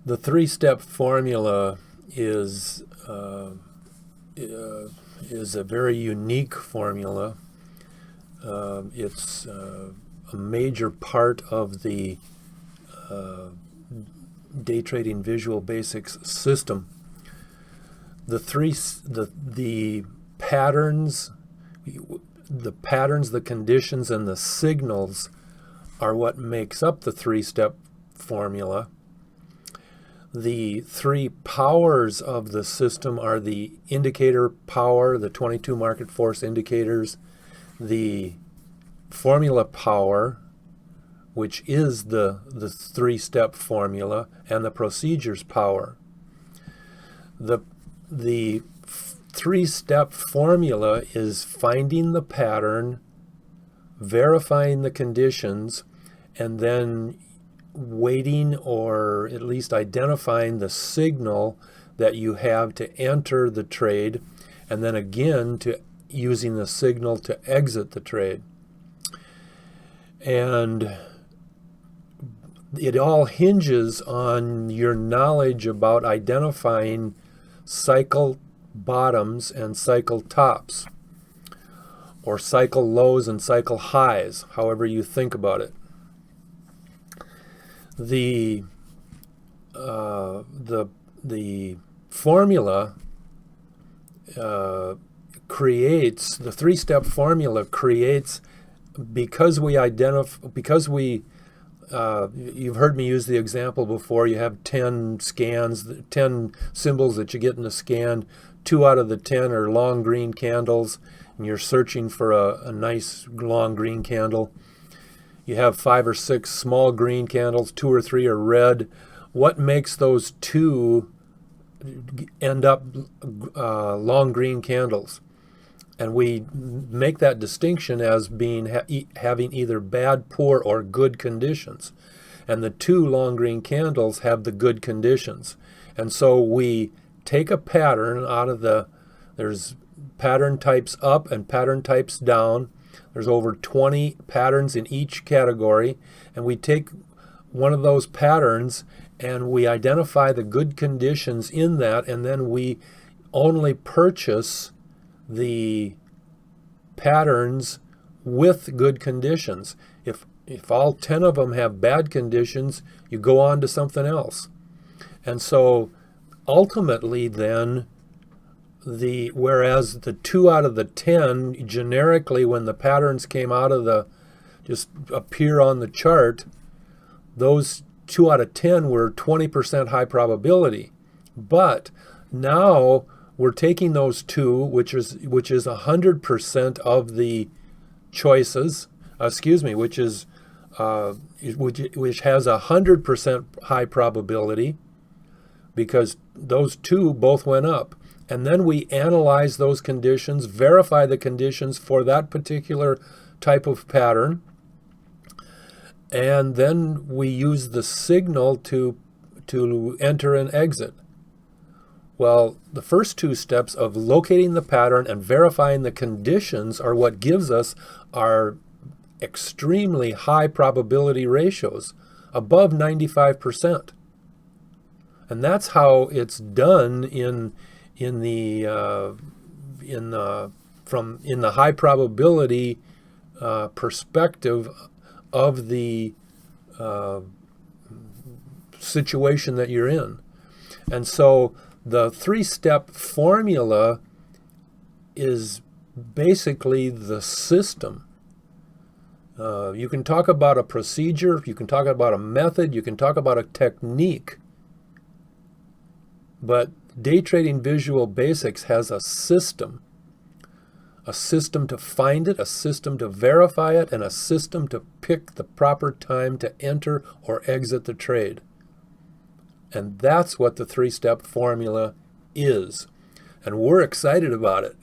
The three-step formula is a very unique formula. It's a major part of the day trading Visual Basics system. The patterns, the conditions, and the signals are what makes up the three-step formula. The three powers of the system are the indicator power, the 22 market force indicators, the formula power, which is the three-step formula, and the procedures power. The three-step formula is finding the pattern, verifying the conditions, and then waiting, or at least identifying the signal that you have to enter the trade, and then again to using the signal to exit the trade. And it all hinges on your knowledge about identifying cycle bottoms and cycle tops, or cycle lows and cycle highs, however you think about it. The formula creates, the three-step formula creates, because we you've heard me use the example before, you have 10 scans, 10 symbols that you get in a scan, 2 out of the 10 are long green candles, and you're searching for a nice long green candle. You have 5 or 6 small green candles, 2 or 3 are red. What makes those 2 end up long green candles? And we make that distinction as being having either bad, poor, or good conditions. And the 2 long green candles have the good conditions. And so we take a pattern out of there's pattern types up and pattern types down. There's over 20 patterns in each category, and we take one of those patterns and we identify the good conditions in that, and then we only purchase the patterns with good conditions. If all 10 of them have bad conditions, you go on to something else. And so ultimately then, whereas the 2 out of the 10 generically, when the patterns came out of just appear on the chart, those 2 out of 10 were 20% high probability. But now we're taking those 2, which is 100% of the choices, which has 100% high probability, because those 2 both went up. And then we analyze those conditions, verify the conditions for that particular type of pattern, and then we use the signal to enter and exit. Well, the first 2 steps of locating the pattern and verifying the conditions are what gives us our extremely high probability ratios, above 95%. And that's how it's done in the high probability perspective of the situation that you're in. And so the three-step formula is basically the system. You can talk about a procedure, you can talk about a method, you can talk about a technique, but Day Trading Visual Basics has a system to find it, a system to verify it, and a system to pick the proper time to enter or exit the trade. And that's what the three-step formula is. And we're excited about it.